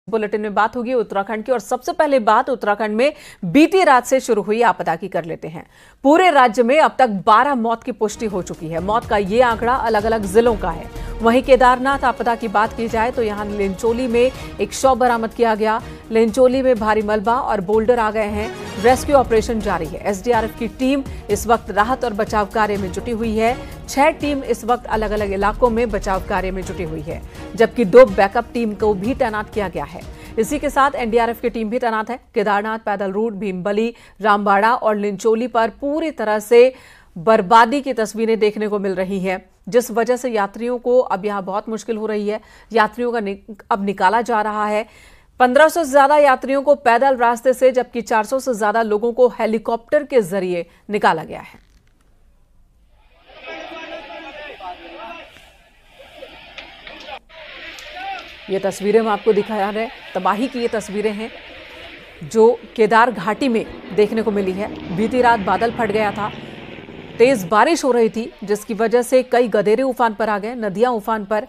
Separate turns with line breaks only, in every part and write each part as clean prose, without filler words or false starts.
Bulletin में बात होगी उत्तराखंड की और सबसे पहले बात उत्तराखंड में बीती रात से शुरू हुई आपदा की कर लेते हैं। पूरे राज्य में अब तक 12 मौत की पुष्टि हो चुकी है। मौत का ये आंकड़ा अलग अलग जिलों का है। वहीं केदारनाथ आपदा की बात की जाए तो यहां लिंचोली में एक शव बरामद किया गया। लिंचोली में भारी मलबा और बोल्डर आ गए हैं। रेस्क्यू ऑपरेशन जारी है। एसडीआरएफ की टीम इस वक्त राहत और बचाव कार्य में जुटी हुई है। 6 टीम इस वक्त अलग अलग इलाकों में बचाव कार्य में जुटी हुई है, जबकि 2 बैकअप टीम को भी तैनात किया गया है। इसी के साथ एनडीआरएफ की टीम भी तैनात है। केदारनाथ पैदल रूट, भीमबली, रामबाड़ा और लिंचोली पर पूरी तरह से बर्बादी की तस्वीरें देखने को मिल रही हैं, जिस वजह से यात्रियों को अब यहां बहुत मुश्किल हो रही है। यात्रियों का अब निकाला जा रहा है। 1500 से ज्यादा यात्रियों को पैदल रास्ते से, जबकि 400 से ज्यादा लोगों को हेलीकॉप्टर के जरिए निकाला गया है। ये तस्वीरें हम आपको दिखा रहे हैं। तबाही की ये तस्वीरें हैं जो केदार घाटी में देखने को मिली है। बीती रात बादल फट गया था, तेज बारिश हो रही थी, जिसकी वजह से कई गदेरे उफान पर आ गए, नदियां उफान पर,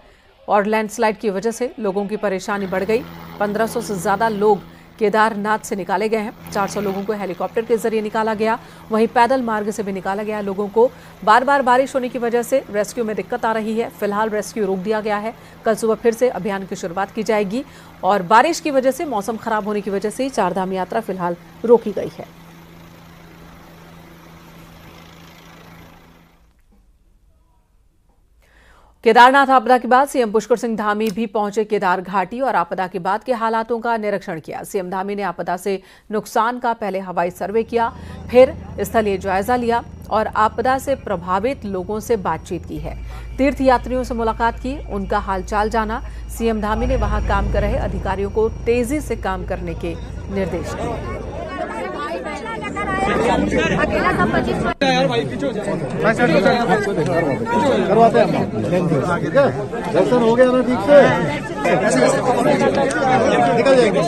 और लैंडस्लाइड की वजह से लोगों की परेशानी बढ़ गई। 1500 से ज्यादा लोग केदारनाथ से निकाले गए हैं। 400 लोगों को हेलीकॉप्टर के जरिए निकाला गया। वहीं पैदल मार्ग से भी निकाला गया लोगों को। बार बार बारिश होने की वजह से रेस्क्यू में दिक्कत आ रही है। फिलहाल रेस्क्यू रोक दिया गया है। कल सुबह फिर से अभियान की शुरुआत की जाएगी और बारिश की वजह से, मौसम खराब होने की वजह से चारधाम यात्रा फिलहाल रोकी गई है। केदारनाथ आपदा के बाद सीएम पुष्कर सिंह धामी भी पहुंचे केदार घाटी और आपदा के बाद के हालातों का निरीक्षण किया। सीएम धामी ने आपदा से नुकसान का पहले हवाई सर्वे किया, फिर स्थलीय जायजा लिया और आपदा से प्रभावित लोगों से बातचीत की है। तीर्थयात्रियों से मुलाकात की, उनका हालचाल जाना। सीएम धामी ने वहां काम कर रहे अधिकारियों को तेजी से काम करने के निर्देश दिए।
करवाते हैं दर्शन हो गया ना ठीक से, निकल जाएंगे।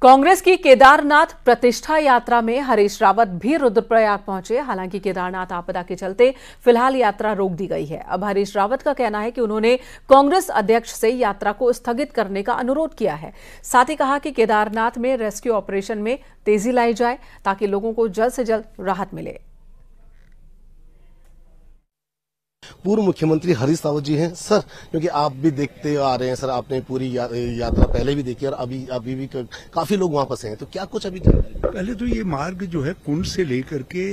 कांग्रेस की केदारनाथ प्रतिष्ठा यात्रा में हरीश रावत भी रुद्रप्रयाग पहुंचे। हालांकि केदारनाथ आपदा के चलते फिलहाल यात्रा रोक दी गई है। अब हरीश रावत का कहना है कि उन्होंने कांग्रेस अध्यक्ष से यात्रा को स्थगित करने का अनुरोध किया है। साथ ही कहा कि केदारनाथ में रेस्क्यू ऑपरेशन में तेजी लाई जाए ताकि लोगों को जल्द से जल्द राहत मिले।
पूर्व मुख्यमंत्री हरीश रावत जी हैं सर, क्योंकि आप भी देखते आ रहे हैं सर, आपने पूरी यात्रा पहले भी देखी और अभी भी काफी लोग वहां फंसे हैं, तो क्या कुछ अभी
पहले तो ये मार्ग जो है कुंड से लेकर के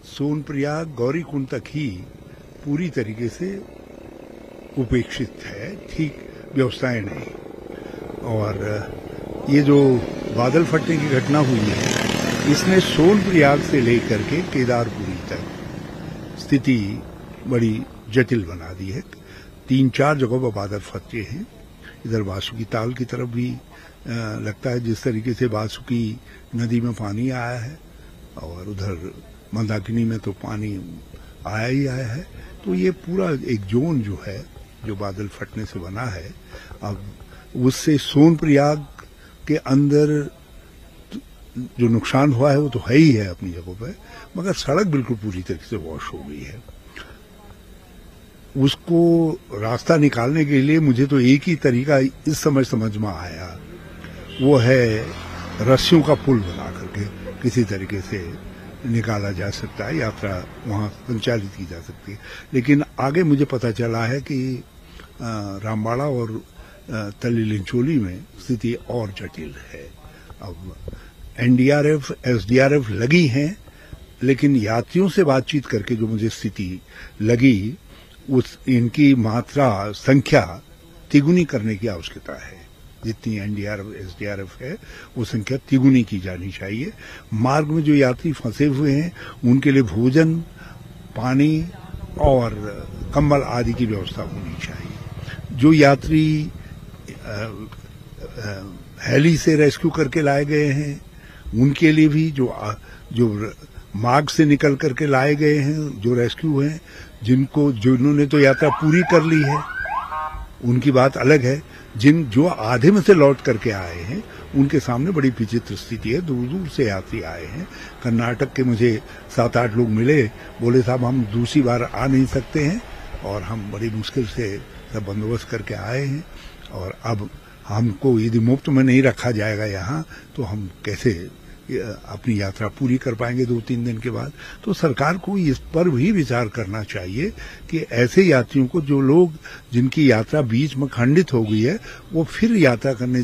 सोनप्रयाग गौरी कुंड तक ही पूरी तरीके से उपेक्षित है, ठीक व्यवस्थाएं नहीं। और ये जो बादल फटने की घटना हुई है, इसने सोनप्रयाग से लेकर के केदारपुरी तक स्थिति बड़ी जटिल बना दी है। 3-4 जगहों पर बादल फटे हैं। इधर वासुकी ताल की तरफ भी लगता है जिस तरीके से वासुकी नदी में पानी आया है, और उधर मंदाकिनी में तो पानी आया ही आया है। तो ये पूरा एक जोन जो है, जो बादल फटने से बना है, अब उससे सोनप्रयाग के अंदर जो नुकसान हुआ है वो तो है ही है अपनी जगहों पर, मगर सड़क बिल्कुल पूरी तरीके से वॉश हो गई है। उसको रास्ता निकालने के लिए मुझे तो एक ही तरीका इस समय समझ में आया, वो है रस्सियों का पुल बना करके किसी तरीके से निकाला जा सकता है, यात्रा वहां संचालित की जा सकती है। लेकिन आगे मुझे पता चला है कि रामबाड़ा और तली लिंचोली में स्थिति और जटिल है। अब एनडीआरएफ एसडीआरएफ लगी हैं, लेकिन यात्रियों से बातचीत करके जो मुझे स्थिति लगी, उस इनकी मात्रा संख्या तिगुनी करने की आवश्यकता है। जितनी एनडीआरएफ एसडीआरएफ है वो संख्या तिगुनी की जानी चाहिए। मार्ग में जो यात्री फंसे हुए हैं उनके लिए भोजन, पानी और कंबल आदि की व्यवस्था होनी चाहिए। जो यात्री हेली से रेस्क्यू करके लाए गए हैं उनके लिए भी, जो मार्ग से निकल करके लाए गए हैं, जो रेस्क्यू हैं, जिन्होंने तो यात्रा पूरी कर ली है उनकी बात अलग है। जो आधे में से लौट करके आए हैं उनके सामने बड़ी विचित्र स्थिति है। दूर दूर से यात्री आए हैं। कर्नाटक के मुझे 7-8 लोग मिले, बोले साहब हम दूसरी बार आ नहीं सकते हैं, और हम बड़ी मुश्किल से सब बंदोबस्त करके आए हैं। और अब हमको यदि मुफ्त में नहीं रखा जाएगा यहाँ, तो हम कैसे अपनी यात्रा पूरी कर पाएंगे 2-3 दिन के बाद। तो सरकार को इस पर भी विचार करना चाहिए कि ऐसे यात्रियों को, जो लोग जिनकी यात्रा बीच में खंडित हो गई है, वो फिर यात्रा करने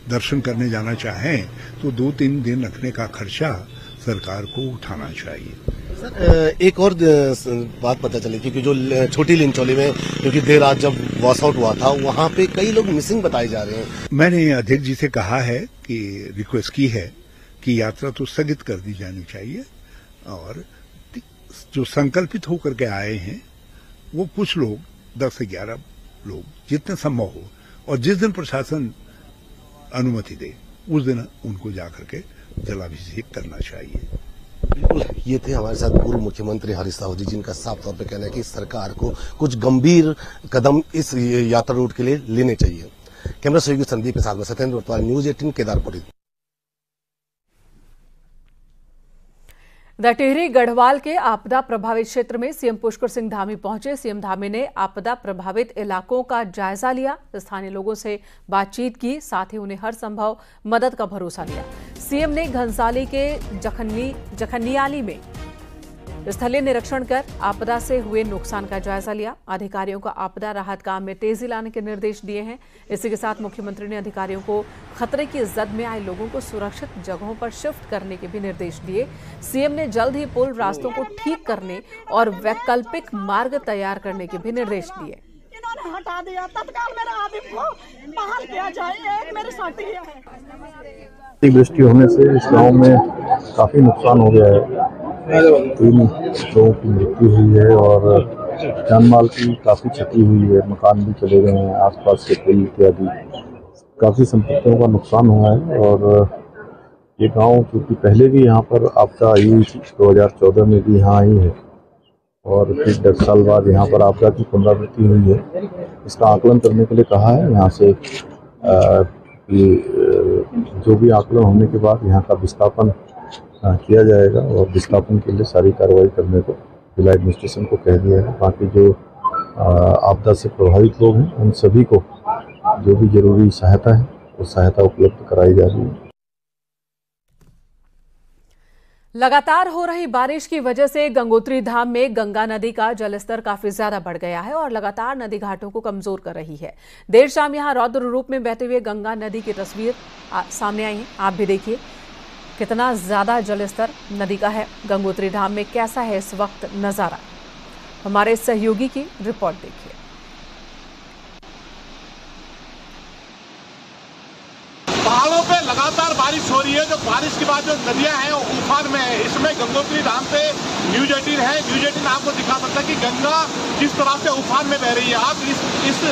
दर्शन करने जाना चाहें तो 2-3 दिन रखने का खर्चा सरकार को उठाना चाहिए।
सर, एक और बात पता चली क्योंकि जो छोटी लिंचौली में क्योंकि देर रात जब वॉश आउट हुआ था, वहां पे कई लोग मिसिंग बताए जा रहे हैं।
मैंने अध्यक्ष जी से कहा है कि रिक्वेस्ट की है कि यात्रा तो स्थगित कर दी जानी चाहिए, और जो संकल्पित होकर के आए हैं वो कुछ लोग 10 से 11 लोग जितने संभव हो, और जिस दिन प्रशासन अनुमति दे उस दिन उनको जाकर के जलाभिषेक करना चाहिए।
बिल्कुल, ये थे हमारे साथ पूर्व मुख्यमंत्री हरीश साहू जी, जिनका साफ तौर पे कहना है कि सरकार को कुछ गंभीर कदम इस यात्रा रूट के लिए लेने चाहिए। कैमरा सहयोगी संदीप के साथ में सत्येंद्र वर्तवाल, न्यूज 18 केदारपुरी।
टिहरी गढ़वाल के आपदा प्रभावित क्षेत्र में सीएम पुष्कर सिंह धामी पहुंचे। सीएम धामी ने आपदा प्रभावित इलाकों का जायजा लिया, स्थानीय लोगों से बातचीत की, साथ ही उन्हें हर संभव मदद का भरोसा दिया। सीएम ने घनसाली के जखनियाली में स्थलीय निरीक्षण कर आपदा से हुए नुकसान का जायजा लिया। अधिकारियों को आपदा राहत काम में तेजी लाने के निर्देश दिए हैं। इसी के साथ मुख्यमंत्री ने अधिकारियों को खतरे की जद में आए लोगों को सुरक्षित जगहों पर शिफ्ट करने के भी निर्देश दिए। सीएम ने जल्द ही पुल रास्तों को ठीक करने और वैकल्पिक मार्ग तैयार करने के भी निर्देश दिए।
इन्होंने हटा दिया, तत्काल मेरे आदमी को बहाल किया जाए। एक मेरे साथ ही है।
वृष्टि होने से इस गांव में काफी नुकसान हो गया है। 3 लोगों की मृत्यु हुई है और जानमाल की काफी क्षति हुई है। मकान भी चले गए हैं, आसपास के पुल इत्यादि काफी संपत्तियों का नुकसान हुआ है। और ये गांव क्योंकि पहले भी यहाँ पर आपदा आई हुई थी, 2014 में भी यहाँ आई है, और फिर 10 साल बाद यहाँ पर आपदा की पुनरावृत्ति हुई है। इसका आकलन करने के लिए कहा है यहाँ से कि जो भी आकलन होने के बाद यहाँ का विस्थापन किया जाएगा, और विस्थापन के लिए सारी कार्रवाई करने को जिला एडमिनिस्ट्रेशन को कह दिया है। बाकी जो आपदा से प्रभावित लोग हैं उन सभी को जो भी जरूरी सहायता है वो सहायता उपलब्ध कराई जा रही है।
लगातार हो रही बारिश की वजह से गंगोत्री धाम में गंगा नदी का जलस्तर काफी ज्यादा बढ़ गया है और लगातार नदी घाटों को कमजोर कर रही है। देर शाम यहां रौद्र रूप में बहते हुए गंगा नदी की तस्वीर सामने आई है। आप भी देखिए कितना ज्यादा जलस्तर नदी का है। गंगोत्री धाम में कैसा है इस वक्त नजारा, हमारे सहयोगी की रिपोर्ट देखिए।
पहाड़ों पे लगातार बारिश हो रही है। जो बारिश के बाद जो नदियां हैं वो उफान में है। इसमें गंगोत्री धाम पे न्यूज 18 है। न्यूज 18 आपको दिखा सकता है कि गंगा किस तरह से उफान में बह रही है। आप इस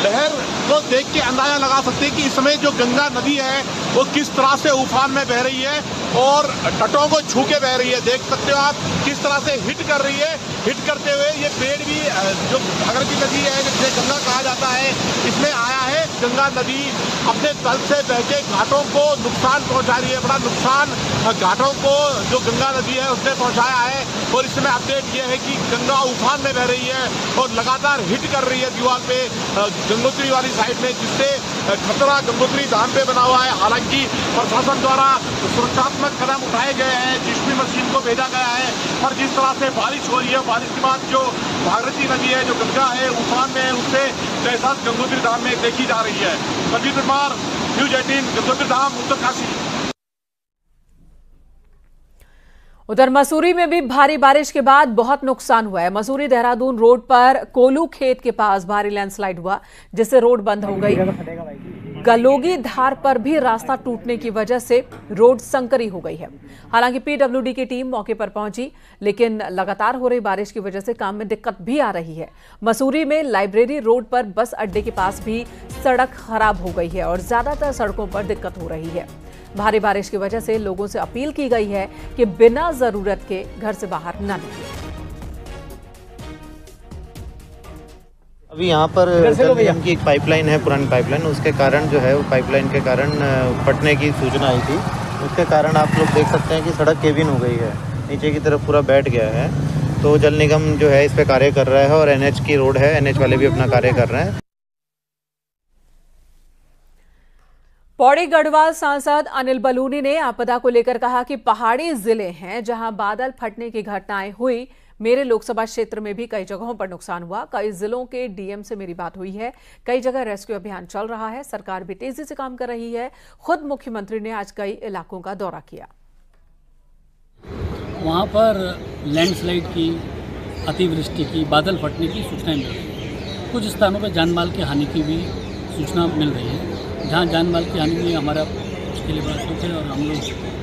लहर को देख के अंदाजा लगा सकते हैं कि इस समय जो गंगा नदी है वो किस तरह से उफान में बह रही है और तटों को छू के बह रही है। देख सकते हो आप किस तरह से हिट कर रही है। हिट करते हुए ये पेड़ भी जो भागीरथी नदी है जिसे गंगा कहा जाता है, इसमें आया है। गंगा नदी अपने तल से बह के घाटों को नुकसान पहुंचा रही है। बड़ा नुकसान घाटों को जो गंगा नदी है उसने पहुंचाया है। और इसमें अपडेट ये है कि गंगा उफान में बह रही है और लगातार हिट कर रही है दीवार पे गंगोत्री वाली साइड में, जिससे खतरा गंगोत्री धाम पे बना हुआ है। हालांकि प्रशासन द्वारा सुरक्षात्मक कदम उठाए गए हैं, जीसीबी मशीन को भेजा गया है। और जिस तरह से बारिश हो रही है, बारिश के बाद जो भागीरथी नदी है, जो गंगा है उफान में है, उससे एहसास गंगोत्री धाम में देखी जा रही है। संदीप कुमार, न्यूज 18, गंगोत्री धाम, उत्तरकाशी।
उधर मसूरी में भी भारी बारिश के बाद बहुत नुकसान हुआ है। मसूरी देहरादून रोड पर कोलू खेत के पास भारी लैंडस्लाइड हुआ, जिससे रोड बंद हो गई। गलोगी धार पर भी रास्ता टूटने की वजह से रोड संकरी हो गई है। हालांकि पीडब्ल्यूडी की टीम मौके पर पहुंची, लेकिन लगातार हो रही बारिश की वजह से काम में दिक्कत भी आ रही है। मसूरी में लाइब्रेरी रोड पर बस अड्डे के पास भी सड़क खराब हो गई है और ज्यादातर सड़कों पर दिक्कत हो रही है। भारी बारिश की वजह से लोगों से अपील की गई है कि बिना जरूरत के घर से बाहर न निकलें।
अभी यहाँ पर जल निगम की एक पाइपलाइन है, पुरानी पाइपलाइन, उसके कारण जो है वो पाइपलाइन के कारण फटने की सूचना आई थी। उसके कारण आप लोग देख सकते हैं कि सड़क केबिन हो गई है, नीचे की तरफ पूरा बैठ गया है। तो जल निगम जो है इस पे कार्य कर रहा है और एनएच की रोड है, एनएच वाले भी अपना कार्य कर रहे हैं।
पौड़ी गढ़वाल सांसद अनिल बलूनी ने आपदा को लेकर कहा कि पहाड़ी जिले हैं जहां बादल फटने की घटनाएं हुई। मेरे लोकसभा क्षेत्र में भी कई जगहों पर नुकसान हुआ। कई जिलों के डीएम से मेरी बात हुई है। कई जगह रेस्क्यू अभियान चल रहा है। सरकार भी तेजी से काम कर रही है। खुद मुख्यमंत्री ने आज कई इलाकों का दौरा किया।
वहां पर लैंडस्लाइड की, अतिवृष्टि की, बादल फटने की सूचनाएं मिल रही है। कुछ स्थानों पर जानमाल की हानि की भी सूचना मिल रही है। जहाँ जानमाल की हानि में हमारा उसके लिए बड़ा दुख है और हम लोग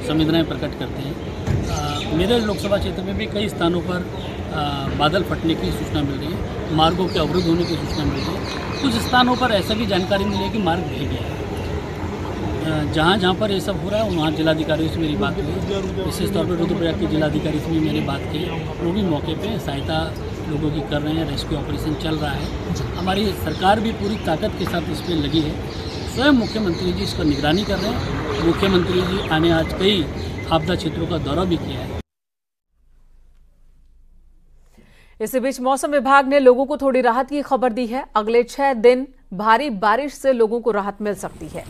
संवेदनाएं प्रकट करते हैं। मेरे लोकसभा क्षेत्र में भी कई स्थानों पर बादल फटने की सूचना मिल रही है। मार्गों के अवरुद्ध होने की सूचना मिल रही है। कुछ स्थानों पर ऐसा भी जानकारी मिली है कि मार्ग बह गया है। जहाँ पर ये सब हो रहा है वहाँ जिलाधिकारियों से मेरी बात हुई। विशेष तौर पर रुद्रप्रयाग के जिलाधिकारी से भी मैंने बात की। वो भी मौके पर सहायता लोगों की कर रहे हैं। रेस्क्यू ऑपरेशन चल रहा है। हमारी सरकार भी पूरी ताकत के साथ इस पर लगी है। स्वयं मुख्यमंत्री जी इसका निगरानी कर रहे हैं। मुख्यमंत्री जी आने आज कई आपदा क्षेत्रों का दौरा भी किया है।
इसी बीच मौसम विभाग ने लोगों को थोड़ी राहत की खबर दी है। अगले 6 दिन भारी बारिश से लोगों को राहत मिल सकती है।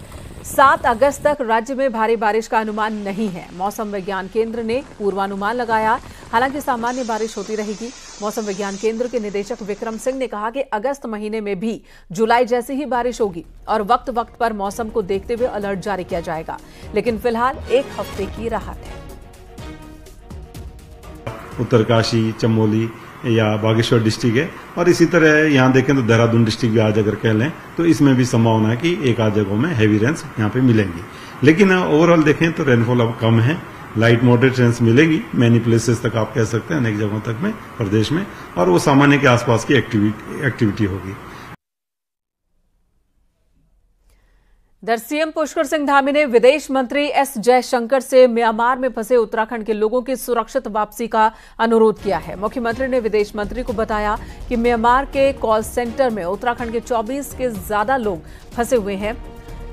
7 अगस्त तक राज्य में भारी बारिश का अनुमान नहीं है। मौसम विज्ञान केंद्र ने पूर्वानुमान लगाया। हालांकि सामान्य बारिश होती रहेगी। मौसम विज्ञान केंद्र के निदेशक विक्रम सिंह ने कहा कि अगस्त महीने में भी जुलाई जैसी ही बारिश होगी और वक्त वक्त पर मौसम को देखते हुए अलर्ट जारी किया जाएगा। लेकिन फिलहाल 1 हफ्ते की राहत है।
उत्तरकाशी, चमोली या बागेश्वर डिस्ट्रिक्ट है और इसी तरह यहाँ देखें तो देहरादून डिस्ट्रिक्ट भी आज अगर कह लें तो इसमें भी संभावना है कि एक आध जगहों में हैवी रेन्स यहाँ पे मिलेंगी। लेकिन ओवरऑल देखें तो रेनफॉल अब कम है। लाइट मॉडरेट रेन्स मिलेगी मैनी प्लेसेस तक, आप कह सकते हैं अनेक जगहों तक में प्रदेश में, और वो सामान्य के आसपास की एक्टिविटी होगी।
इधर सीएम पुष्कर सिंह धामी ने विदेश मंत्री एस जयशंकर से म्यांमार में फंसे उत्तराखंड के लोगों की सुरक्षित वापसी का अनुरोध किया है। मुख्यमंत्री ने विदेश मंत्री को बताया कि म्यांमार के कॉल सेंटर में उत्तराखंड के 24 के ज्यादा लोग फंसे हुए हैं,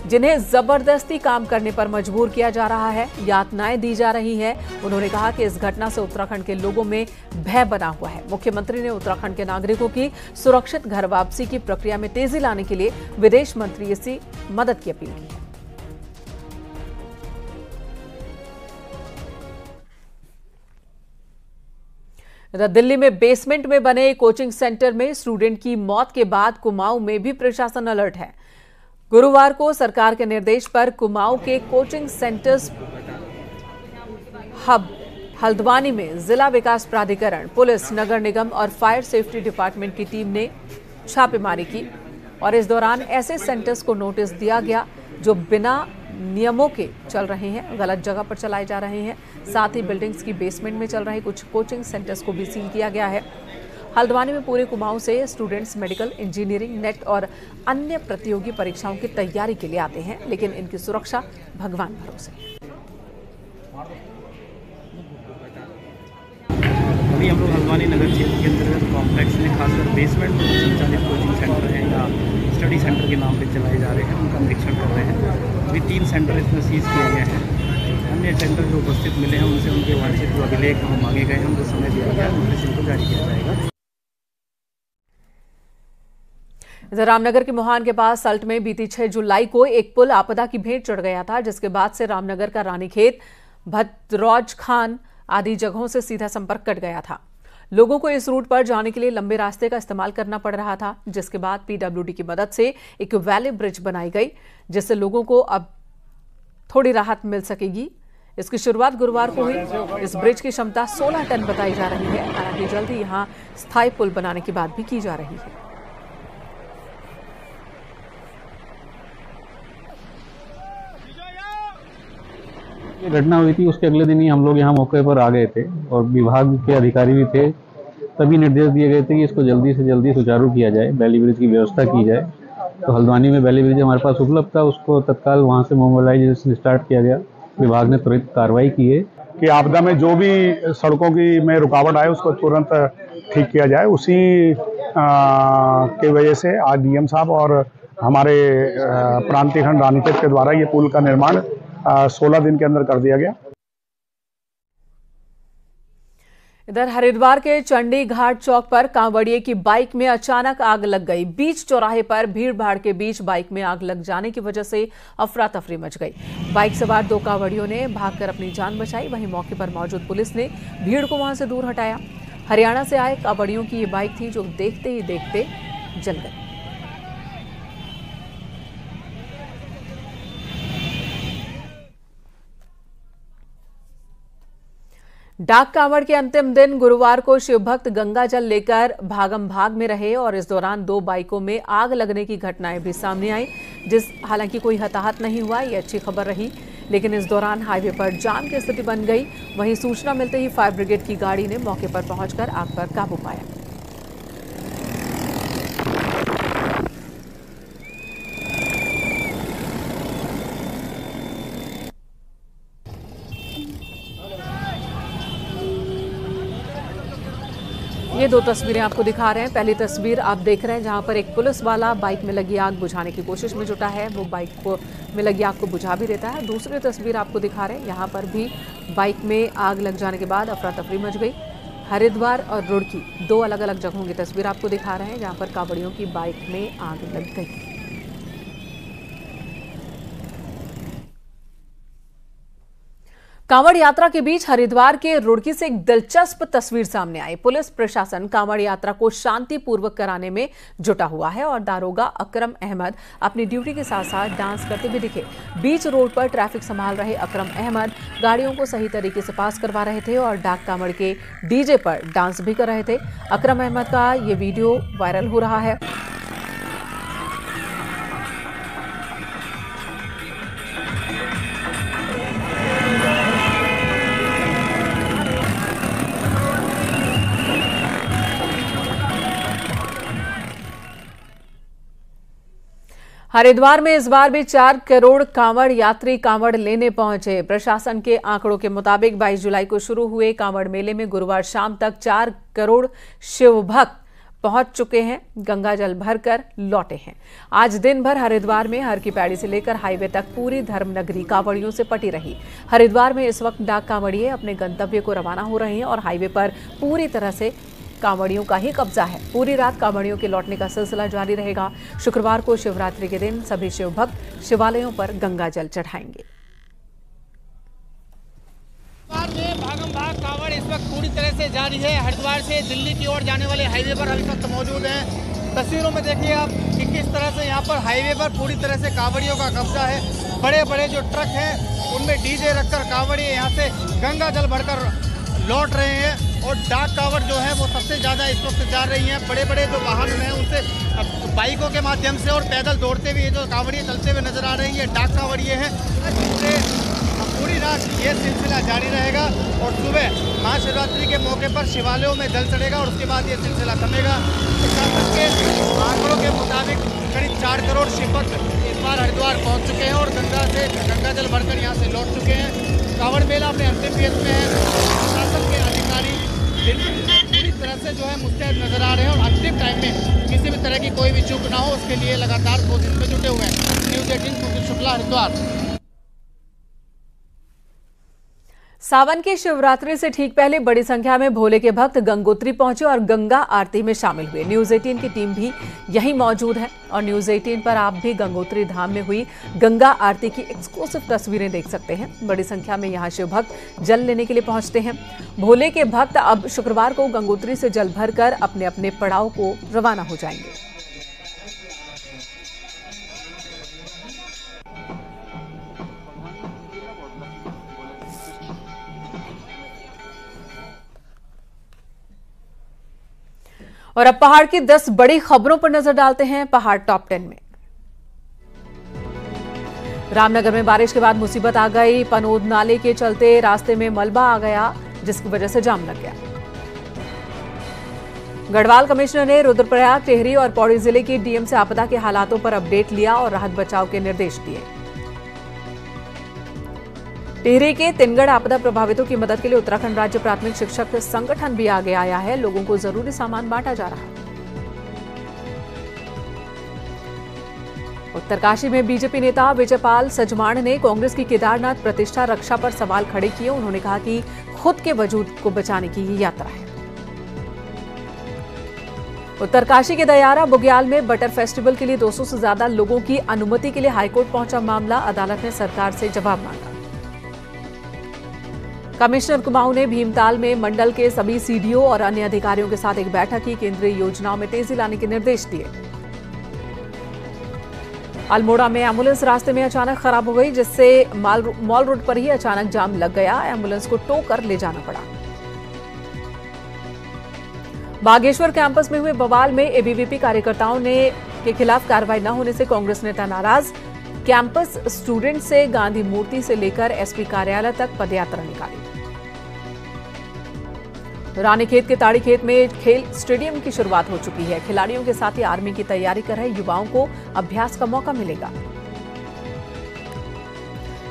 जिन्हें जबरदस्ती काम करने पर मजबूर किया जा रहा है, यातनाएं दी जा रही है। उन्होंने कहा कि इस घटना से उत्तराखंड के लोगों में भय बना हुआ है। मुख्यमंत्री ने उत्तराखंड के नागरिकों की सुरक्षित घर वापसी की प्रक्रिया में तेजी लाने के लिए विदेश मंत्री से मदद की अपील की है। दिल्ली में बेसमेंट में बने कोचिंग सेंटर में स्टूडेंट की मौत के बाद कुमाऊं में भी प्रशासन अलर्ट है। गुरुवार को सरकार के निर्देश पर कुमाऊं के कोचिंग सेंटर्स हब हल्द्वानी में जिला विकास प्राधिकरण, पुलिस, नगर निगम और फायर सेफ्टी डिपार्टमेंट की टीम ने छापेमारी की और इस दौरान ऐसे सेंटर्स को नोटिस दिया गया जो बिना नियमों के चल रहे हैं, गलत जगह पर चलाए जा रहे हैं। साथ ही बिल्डिंग्स की बेसमेंट में चल रहे कुछ कोचिंग सेंटर्स को भी सील किया गया है। हल्द्वानी में पूरे कुमाऊं से स्टूडेंट्स मेडिकल, इंजीनियरिंग, नेट और अन्य प्रतियोगी परीक्षाओं की तैयारी के लिए आते हैं, लेकिन इनकी सुरक्षा भगवान भरोसे।
अभी हम लोग हल्द्वानी नगर क्षेत्र के अंतर्गत कॉम्प्लेक्स में खासकर बेसमेंट में संचालित कोचिंग सेंटर है या स्टडी सेंटर के नाम पर चलाए जा रहे हैं, उनका निरीक्षण कर रहे हैं। अभी 3 सेंटर इसमें सीज किए गए हैं। अन्य सेंटर जो उपस्थित मिले हैं उनसे उनके वांछित जो अभिलेख हम मांगे गए हैं उनको समय दिया गया, नोटिस इनको जारी किया जाएगा।
इधर रामनगर के मोहान के पास सल्ट में बीती 6 जुलाई को एक पुल आपदा की भेंट चढ़ गया था, जिसके बाद से रामनगर का रानीखेत, भद्रौज खान आदि जगहों से सीधा संपर्क कट गया था। लोगों को इस रूट पर जाने के लिए लंबे रास्ते का इस्तेमाल करना पड़ रहा था, जिसके बाद पीडब्ल्यूडी की मदद से एक वैली ब्रिज बनाई गई, जिससे लोगों को अब थोड़ी राहत मिल सकेगी। इसकी शुरुआत गुरुवार को हुई। इस ब्रिज की क्षमता 16 टन बताई जा रही है। हालांकि जल्द ही यहां स्थायी पुल बनाने की बात भी की जा रही है।
ये घटना हुई थी उसके अगले दिन ही हम लोग यहाँ मौके पर आ गए थे और विभाग के अधिकारी भी थे। तभी निर्देश दिए गए थे कि इसको जल्दी से जल्दी सुचारू किया जाए, वैली ब्रिज की व्यवस्था की जाए। तो हल्द्वानी में वैली ब्रिज हमारे पास उपलब्ध था, उसको तत्काल वहाँ से मोबाइलाइजेशन स्टार्ट किया गया। विभाग ने तुरंत कार्रवाई की है
कि आपदा में जो भी सड़कों की में रुकावट आए उसको तुरंत ठीक किया जाए। उसी के वजह से आज डीएम साहब और हमारे प्रांतीय खंड रानीखेत के द्वारा ये पुल का निर्माण 16 दिन के अंदर कर दिया गया।
इधर हरिद्वार के चंडी घाट चौक पर कांवड़िए की बाइक में अचानक आग लग गई। बीच चौराहे पर भीड़ भाड़ के बीच बाइक में आग लग जाने की वजह से अफरा तफरी मच गई। बाइक सवार 2 कांवड़ियों ने भागकर अपनी जान बचाई। वहीं मौके पर मौजूद पुलिस ने भीड़ को वहां से दूर हटाया। हरियाणा से आए कांवड़ियों की ये बाइक थी जो देखते ही देखते जल गई। डाक कांवड़ के अंतिम दिन गुरुवार को शिव भक्त गंगा जल लेकर भागम भाग में रहे और इस दौरान 2 बाइकों में आग लगने की घटनाएं भी सामने आई। हालांकि कोई हताहत नहीं हुआ, ये अच्छी खबर रही। लेकिन इस दौरान हाईवे पर जाम की स्थिति बन गई। वहीं सूचना मिलते ही फायर ब्रिगेड की गाड़ी ने मौके पर पहुंचकर आग पर काबू पाया। ये 2 तस्वीरें आपको दिखा रहे हैं। पहली तस्वीर आप देख रहे हैं जहां पर एक पुलिस वाला बाइक में लगी आग बुझाने की कोशिश में जुटा है। वो बाइक में लगी आग को बुझा भी देता है। दूसरी तस्वीर आपको दिखा रहे हैं, यहाँ पर भी बाइक में आग लग जाने के बाद अफरा तफरी मच गई। हरिद्वार और रुड़की 2 अलग अलग जगहों की तस्वीर आपको दिखा रहे हैं जहाँ पर कांवड़ियों की बाइक में आग लग गई। कांवड़ यात्रा के बीच हरिद्वार के रुड़की से एक दिलचस्प तस्वीर सामने आई। पुलिस प्रशासन कांवड़ यात्रा को शांतिपूर्वक कराने में जुटा हुआ है और दारोगा अकरम अहमद अपनी ड्यूटी के साथ साथ डांस करते भी दिखे। बीच रोड पर ट्रैफिक संभाल रहे अकरम अहमद गाड़ियों को सही तरीके से पास करवा रहे थे और डाक कांवड़ के डीजे पर डांस भी कर रहे थे। अकरम अहमद का ये वीडियो वायरल हो रहा है। हरिद्वार में इस बार भी 4 करोड़ कांवड़ यात्री कांवड़ लेने पहुंचे। प्रशासन के आंकड़ों के मुताबिक 22 जुलाई को शुरू हुए कांवड़ मेले में गुरुवार शाम तक 4 करोड़ शिव भक्त पहुंच चुके हैं, गंगा जल भरकर लौटे हैं। आज दिन भर हरिद्वार में हर की पैड़ी से लेकर हाईवे तक पूरी धर्म नगरी कांवड़ियों से पटी रही। हरिद्वार में इस वक्त डाक कांवड़िए अपने गंतव्य को रवाना हो रहे हैं और हाईवे पर पूरी तरह से कांवड़ियों का ही कब्जा है। पूरी रात कांवड़ियों के लौटने का सिलसिला जारी रहेगा। शुक्रवार को शिवरात्रि के दिन सभी शिव भक्त शिवालयों पर गंगा जल चढ़ाएंगे।
भागम भाग कांवड़ इस वक्त पूरी तरह से जारी है। हरिद्वार से दिल्ली की ओर जाने वाले हाईवे पर हम इस वक्त मौजूद हैं। तस्वीरों में देखिए आप कि किस तरह से यहाँ पर हाईवे पर पूरी तरह से कांवड़ियों का कब्जा है। बड़े बड़े जो ट्रक हैं उनमें डीजे रखकर कांवड़िए यहाँ से गंगा जल भरकर लौट रहे हैं और डाक कांवड़ जो है वो सबसे ज़्यादा इस वक्त जा रही हैं। बड़े बड़े जो वाहन हैं उनसे बाइकों के माध्यम से और पैदल दौड़ते हुए जो कांवड़िए चलते हुए नजर आ रही हैं, डाक कांवड़िए हैं। जिससे पूरी रात ये सिलसिला जारी रहेगा और सुबह महाशिवरात्रि के मौके पर शिवालयों में जल चढ़ेगा और उसके बाद ये सिलसिला थमेगा। प्रशासन के आंकड़ों के मुताबिक करीब 4 करोड़ शिव भक्त इस बार हरिद्वार पहुँच चुके हैं और गंगा जल भरकर यहाँ से लौट चुके हैं। कांवड़ मेला अपने अंतिम फेज में है। प्रशासन के अधिकारी पूरी तरह से जो है मुस्तैद नजर आ रहे हैं और अंतिम टाइम में किसी भी तरह की कोई भी चूक ना हो उसके लिए लगातार कोशिश में जुटे हुए हैं। न्यूज़ 18 सुशील शुक्ला, हरिद्वार।
सावन की शिवरात्रि से ठीक पहले बड़ी संख्या में भोले के भक्त गंगोत्री पहुंचे और गंगा आरती में शामिल हुए। न्यूज़ 18 की टीम भी यहीं मौजूद है और न्यूज़ 18 पर आप भी गंगोत्री धाम में हुई गंगा आरती की एक्सक्लूसिव तस्वीरें देख सकते हैं। बड़ी संख्या में यहां शिव भक्त जल लेने के लिए पहुंचते हैं। भोले के भक्त अब शुक्रवार को गंगोत्री से जल भरकर अपने अपने पड़ाव को रवाना हो जाएंगे। और अब पहाड़ की 10 बड़ी खबरों पर नजर डालते हैं पहाड़ टॉप 10 में। रामनगर में बारिश के बाद मुसीबत आ गई। पनोद नाले के चलते रास्ते में मलबा आ गया जिसकी वजह से जाम लग गया। गढ़वाल कमिश्नर ने रुद्रप्रयाग, टिहरी और पौड़ी जिले की डीएम से आपदा के हालातों पर अपडेट लिया और राहत बचाव के निर्देश दिए। टिहरी के तिनगढ़ आपदा प्रभावितों की मदद के लिए उत्तराखंड राज्य प्राथमिक शिक्षक संगठन भी आगे आया है। लोगों को जरूरी सामान बांटा जा रहा है। उत्तरकाशी में बीजेपी नेता विजयपाल सजमाण ने कांग्रेस की केदारनाथ प्रतिष्ठा रक्षा पर सवाल खड़े किए। उन्होंने कहा कि खुद के वजूद को बचाने की ये यात्रा है। उत्तरकाशी के दयारा बुग्याल में बटर फेस्टिवल के लिए 200 से ज्यादा लोगों की अनुमति के लिए हाईकोर्ट पहुंचा मामला। अदालत ने सरकार से जवाब मांगा। कमिश्नर कुमाऊं ने भीमताल में मंडल के सभी सीडीओ और अन्य अधिकारियों के साथ एक बैठक की। केंद्रीय योजनाओं में तेजी लाने के निर्देश दिए। अल्मोड़ा में एम्बुलेंस रास्ते में अचानक खराब हो गई, जिससे मॉल रोड पर ही अचानक जाम लग गया। एम्बुलेंस को टो कर ले जाना पड़ा। बागेश्वर कैंपस में हुए बवाल में एबीवीपी कार्यकर्ताओं के खिलाफ कार्रवाई न होने से कांग्रेस नेता नाराज। कैंपस स्टूडेंट से गांधी मूर्ति से लेकर एसपी कार्यालय तक पदयात्रा निकाली। रानीखेत के ताड़ीखेत में खेल स्टेडियम की शुरुआत हो चुकी है। खिलाड़ियों के साथ ही आर्मी की तैयारी कर रहे युवाओं को अभ्यास का मौका मिलेगा।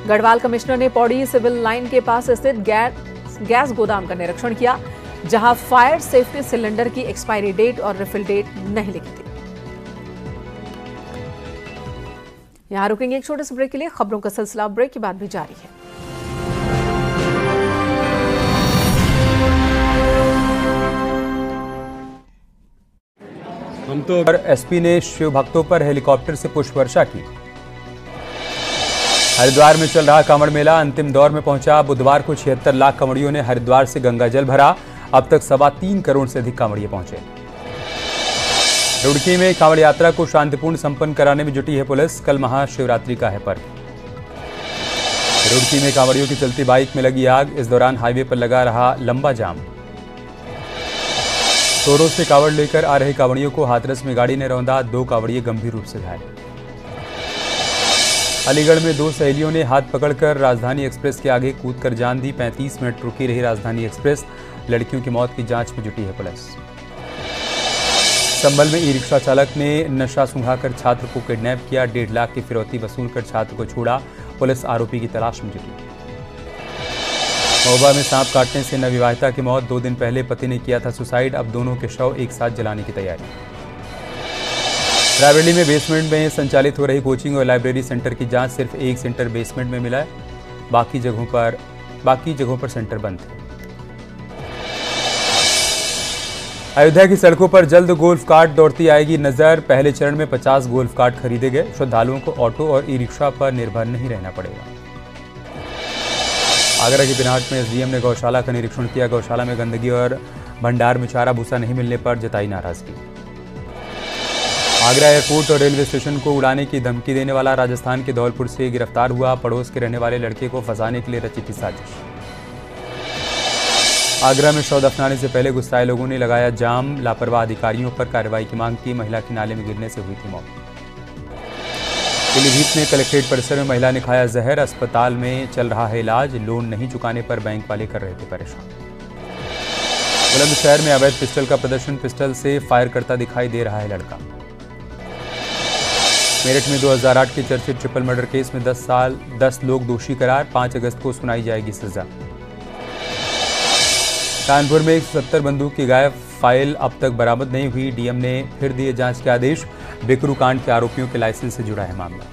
गढ़वाल कमिश्नर ने पौड़ी सिविल लाइन के पास स्थित गैस गोदाम का निरीक्षण किया, जहां फायर सेफ्टी सिलेंडर की एक्सपायरी डेट और रिफिल डेट नहीं लिखी थी। यहां रुकेंगे एक छोटे से ब्रेक के लिए। खबरों का सिलसिला ब्रेक के बाद भी जारी है।
हम तो एसपी ने शिव भक्तों पर हेलीकॉप्टर से पुष्प वर्षा की। हरिद्वार में चल रहा कांवड़ मेला अंतिम दौर में पहुंचा। बुधवार को 76 लाख कांवड़ियों ने हरिद्वार से गंगा जल भरा। अब तक 3.25 करोड़ से अधिक कांवड़िए पहुंचे। रुड़की में कांवड़ यात्रा को शांतिपूर्ण संपन्न कराने में जुटी है पुलिस। कल महाशिवरात्रि का है पर्व। रुड़की में कांवड़ियों की चलती बाइक में लगी आग। इस दौरान हाईवे पर लगा रहा लंबा जाम। चोरों से कांवड़ लेकर आ रहे कांवड़ियों को हाथरस में गाड़ी ने रौंदा। 2 कांवड़िए गंभीर रूप से घायल। अलीगढ़ में 2 सहेलियों ने हाथ पकड़कर राजधानी एक्सप्रेस के आगे कूदकर जान दी। 35 मिनट रुकी रही राजधानी एक्सप्रेस। लड़कियों की मौत की जांच में जुटी है पुलिस। संभल में ई रिक्शा चालक ने नशा सूंघाकर छात्र को किडनैप किया। 1.5 लाख की फिरौती वसूलकर छात्र को छोड़ा। पुलिस आरोपी की तलाश में जुटी। महोबा में सांप काटने से नवविवाहिता की मौत। 2 दिन पहले पति ने किया था सुसाइड। अब दोनों के शव एक साथ जलाने की तैयारी। रायबरेली में बेसमेंट में संचालित हो रही कोचिंग और लाइब्रेरी सेंटर की जांच। सिर्फ एक सेंटर बेसमेंट में मिला है, बाकी जगहों पर सेंटर बंद थे। अयोध्या की सड़कों पर जल्द गोल्फ कार्ट दौड़ती आएगी नजर। पहले चरण में 50 गोल्फ कार्ट खरीदे गए। श्रद्धालुओं को ऑटो और ई रिक्शा पर निर्भर नहीं रहना पड़ेगा। आगरा के बिनाहट में एसडीएम ने गौशाला का निरीक्षण किया। गौशाला में गंदगी और भंडार में चारा भूसा नहीं मिलने पर जताई नाराजगी। आगरा एयरपोर्ट और रेलवे स्टेशन को उड़ाने की धमकी देने वाला राजस्थान के धौलपुर से गिरफ्तार हुआ। पड़ोस के रहने वाले लड़के को फंसाने के लिए रची थी साजिश। आगरा में शव दफनाने से पहले गुस्साए लोगों ने लगाया जाम। लापरवाह अधिकारियों पर कार्रवाई की मांग की। महिला की नाले में गिरने से हुई थी मौत। पीलीभीत में कलेक्ट्रेट परिसर में महिला ने खाया जहर। अस्पताल में चल रहा है इलाज। लोन नहीं चुकाने पर बैंक वाले कर रहे थे परेशान। बुलंदशहर में अवैध पिस्टल का प्रदर्शन। पिस्टल से फायर करता दिखाई दे रहा है लड़का। मेरठ में 2008 के चर्चित ट्रिपल मर्डर केस में 10 लोग दोषी करार। 5 अगस्त को सुनाई जाएगी सजा। कानपुर में 170 बंदूक की गायब फाइल अब तक बरामद नहीं हुई। डीएम ने फिर दिए जांच के आदेश। बिकरू कांड के आरोपियों के लाइसेंस से जुड़ा है मामला।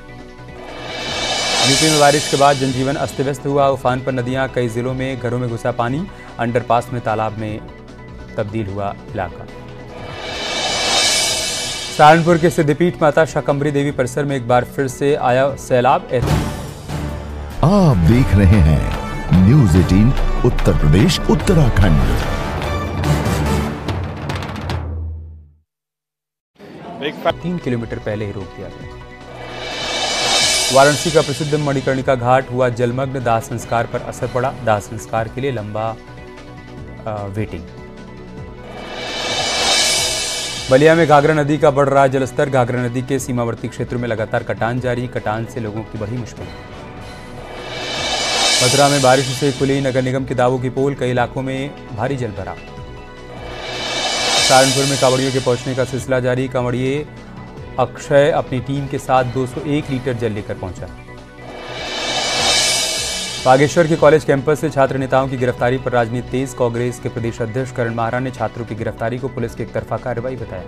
यूपी में बारिश के बाद जनजीवन अस्त व्यस्त हुआ। उफान पर नदियां। कई जिलों में घरों में घुसा पानी। अंडरपास में तालाब में तब्दील हुआ इलाका। सहारनपुर के सिद्धपीठ माता शाकंभरी देवी परिसर में एक बार फिर से आया सैलाब।
आप देख रहे हैं न्यूज़ 18 उत्तर प्रदेश उत्तराखंड।
3 किलोमीटर पहले ही रोक दिया गया। वाराणसी का प्रसिद्ध मणिकर्णिका घाट हुआ जलमग्न। दाह संस्कार पर असर पड़ा। दाह संस्कार के लिए लंबा वेटिंग। बलिया में घाघरा नदी का बढ़ रहा जलस्तर। घाघरा नदी के सीमावर्ती क्षेत्रों में लगातार कटान जारी। कटान से लोगों की बड़ी मुश्किल। मथुरा में बारिश से खुली नगर निगम के दावों की पोल। कई इलाकों में भारी जल भरा। सहारनपुर में कांवड़ियों के पहुंचने का सिलसिला जारी। कांवड़िए अक्षय अपनी टीम के साथ 201 लीटर जल लेकर पहुंचा। बागेश्वर के कॉलेज कैंपस से छात्र नेताओं की गिरफ्तारी पर राजनीति तेज। कांग्रेस के प्रदेश अध्यक्ष करण माहरा ने छात्रों की गिरफ्तारी को पुलिस की एकतरफा कार्रवाई बताया।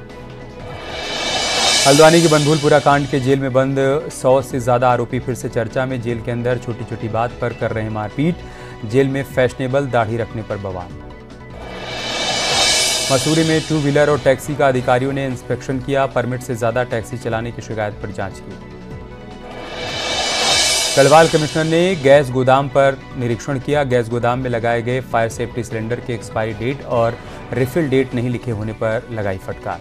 हल्द्वानी के बनभूलपुरा कांड के जेल में बंद 100 से ज्यादा आरोपी फिर से चर्चा में। जेल के अंदर छोटी छोटी बात पर कर रहे हैं मारपीट। जेल में फैशनेबल दाढ़ी रखने पर बवाल। मसूरी में टू व्हीलर और टैक्सी का अधिकारियों ने इंस्पेक्शन किया, परमिट से ज्यादा टैक्सी चलाने की शिकायत पर जांच की। गढ़वाल कमिश्नर ने गैस गोदाम पर निरीक्षण किया, गैस गोदाम में लगाए गए फायर सेफ्टी सिलेंडर के एक्सपायरी डेट और रिफिल डेट नहीं लिखे होने पर लगाई फटकार।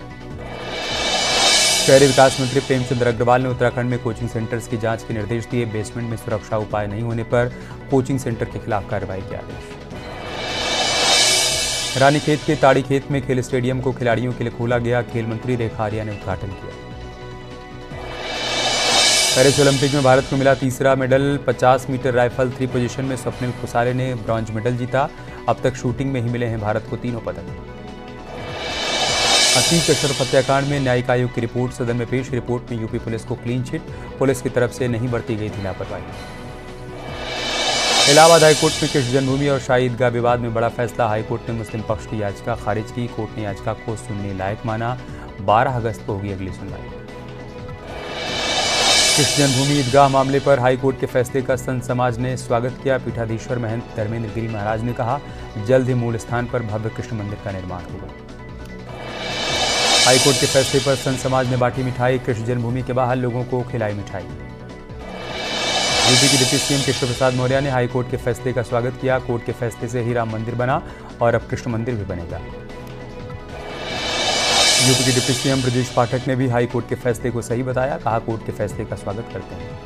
शहरी विकास मंत्री प्रेमचंद अग्रवाल ने उत्तराखंड में कोचिंग सेंटर्स की जांच के निर्देश दिए, बेसमेंट में सुरक्षा उपाय नहीं होने पर कोचिंग सेंटर के खिलाफ कार्रवाई के आदेश। रानीखेत के ताड़ीखेत में खेल स्टेडियम को खिलाड़ियों के लिए खोला गया, खेल मंत्री रेखा आर्या ने उद्घाटन किया। पेरिस ओलंपिक में भारत को मिला तीसरा मेडल, 50 मीटर राइफल 3 पोजीशन में स्वप्निल खुसारे ने ब्रॉन्ज मेडल जीता। अब तक शूटिंग में ही मिले हैं भारत को तीनों पदक। अतीक अशरफ हत्याकांड में न्यायिक आयोग की रिपोर्ट सदन में पेश, रिपोर्ट में यूपी पुलिस को क्लीन चिट, पुलिस की तरफ से नहीं बरती गई थी लापरवाही। इलाहाबाद हाईकोर्ट में कृष्ण जन्मभूमि और शाही ईदगाह विवाद में बड़ा फैसला, हाईकोर्ट ने मुस्लिम पक्ष की याचिका खारिज की, कोर्ट ने याचिका को सुनने लायक माना। 12 अगस्त को होगी अगली सुनवाई। कृष्ण जन्मभूमि ईदगाह मामले पर हाईकोर्ट के फैसले का संत समाज ने स्वागत किया, पीठाधीश्वर महंत धर्मेंद्र गिरी महाराज ने कहा जल्द ही मूल स्थान पर भव्य कृष्ण मंदिर का निर्माण होगा। हाईकोर्ट के फैसले पर संत समाज ने बांटी मिठाई, कृष्ण जन्मभूमि के बाहर लोगों को खिलाई मिठाई। यूपी के डिप्टी सीएम केशव प्रसाद मौर्य ने हाईकोर्ट के फैसले का स्वागत किया, कोर्ट के फैसले से ही राम मंदिर बना और अब कृष्ण मंदिर भी बनेगा। यूपी के डिप्टी सीएम ब्रजेश पाठक ने भी हाईकोर्ट के फैसले को सही बताया, कहा कोर्ट के फैसले का स्वागत करते हैं।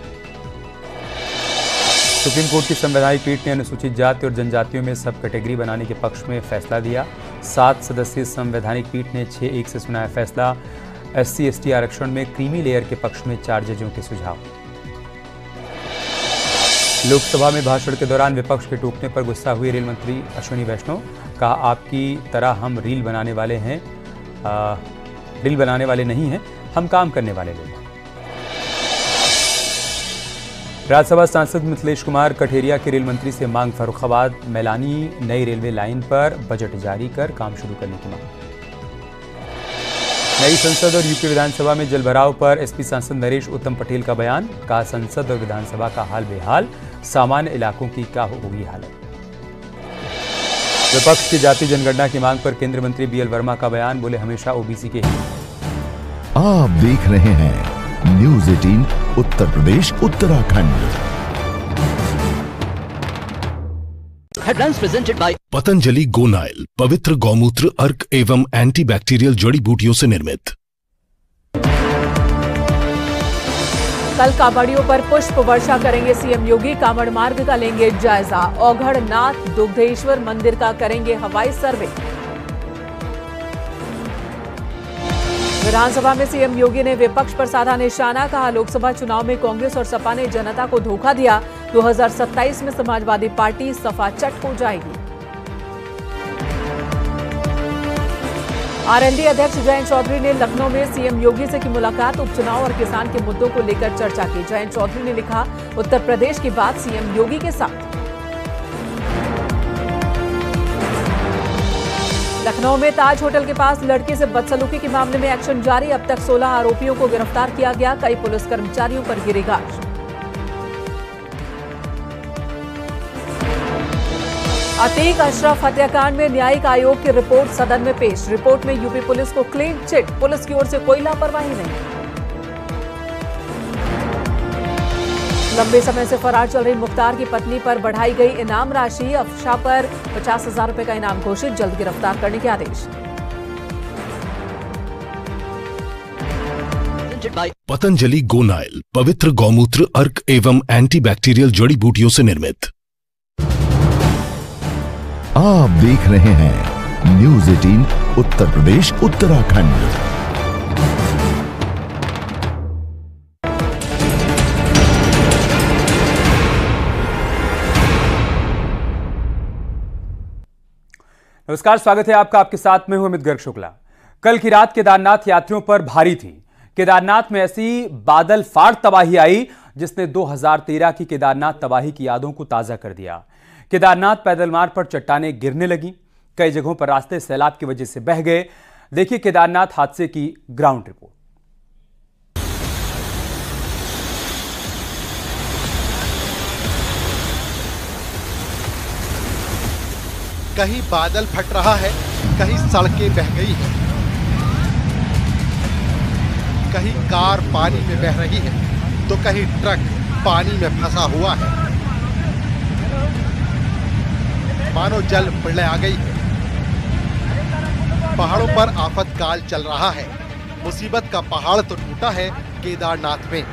सुप्रीम कोर्ट की संवैधानिक पीठ ने अनुसूचित जाति और जनजातियों में सब कैटेगरी बनाने के पक्ष में फैसला दिया। 7 सदस्यीय संवैधानिक पीठ ने 6-1 से सुनाया फैसला। SC/ST आरक्षण में क्रीमी लेयर के पक्ष में 4 जजों के सुझाव। लोकसभा में भाषण के दौरान विपक्ष के टोकने पर गुस्सा हुए रेल मंत्री अश्विनी वैष्णव, कहा आपकी तरह हम रील बनाने वाले नहीं हैं, हम काम करने वाले लोग हैं। राज्यसभा सांसद मिथिलेश कुमार कठेरिया के रेल मंत्री से मांग, फर्रुखाबाद मैलानी नई रेलवे लाइन पर बजट जारी कर काम शुरू करने की मांग। नई संसद और यूपी विधानसभा में जलभराव पर एसपी सांसद नरेश उत्तम पटेल का बयान, कहा संसद और विधानसभा का हाल बेहाल, सामान्य इलाकों की क्या होगी हालत। विपक्ष की जाति जनगणना की मांग पर केंद्रीय मंत्री बीएल वर्मा का बयान, बोले हमेशा ओबीसी के।
आप देख रहे हैं news 18 Uttar Pradesh Uttarakhand.
Headlines presented by
Patanjali Gonyle, पवित्र गौमूत्र, अर्क एवं एंटीबैक्टीरियल जड़ी बूटियों से निर्मित।
कल कांवड़ियों पर पुष्प वर्षा करेंगे सीएम योगी, कांवड़ मार्ग का लेंगे जायजा, औघड़ नाथ दुग्धेश्वर मंदिर का करेंगे हवाई सर्वे। विधानसभा में सीएम योगी ने विपक्ष पर साधा निशाना, कहा लोकसभा चुनाव में कांग्रेस और सपा ने जनता को धोखा दिया, 2027 में समाजवादी पार्टी सपा चट हो जाएगी। आरएलडी अध्यक्ष जयंत चौधरी ने लखनऊ में सीएम योगी से की मुलाकात, उपचुनाव और किसान के मुद्दों को लेकर चर्चा की। जयंत चौधरी ने लिखा उत्तर प्रदेश की बात सीएम योगी के साथ। लखनऊ में ताज होटल के पास लड़की से बदसलूकी के मामले में एक्शन जारी, अब तक 16 आरोपियों को गिरफ्तार किया गया, कई पुलिस कर्मचारियों पर गिरी गाज। अतीक अशरफ हत्याकांड में न्यायिक आयोग की रिपोर्ट सदन में पेश, रिपोर्ट में यूपी पुलिस को क्लीन चिट, पुलिस की ओर से कोई लापरवाही नहीं। लंबे समय से फरार चल रही मुख्तार की पत्नी पर बढ़ाई गई इनाम राशि, अफशा पर 50,000 रुपए का इनाम घोषित, जल्द गिरफ्तार करने के आदेश।
पतंजलि गोनाइल, पवित्र गौमूत्र, अर्क एवं एंटीबैक्टीरियल जड़ी बूटियों से निर्मित।
आप देख रहे हैं न्यूज़ 18 उत्तर प्रदेश उत्तराखंड।
नमस्कार, स्वागत है आपका, आपके साथ में हूं अमित गर्ग शुक्ला। कल की रात केदारनाथ यात्रियों पर भारी थी। केदारनाथ में ऐसी बादल फाड़ तबाही आई जिसने 2013 की केदारनाथ तबाही की यादों को ताजा कर दिया। केदारनाथ पैदल मार्ग पर चट्टानें गिरने लगी, कई जगहों पर रास्ते सैलाब की वजह से बह गए। देखिए केदारनाथ हादसे की ग्राउंड रिपोर्ट।
कहीं बादल फट रहा है, कहीं सड़कें बह गई हैं, कहीं कार पानी में बह रही है तो कहीं ट्रक पानी में फंसा हुआ है। मानो जल प्रलय आ गई है। पहाड़ों पर आफतकाल चल रहा है। मुसीबत का पहाड़ तो टूटा है केदारनाथ में।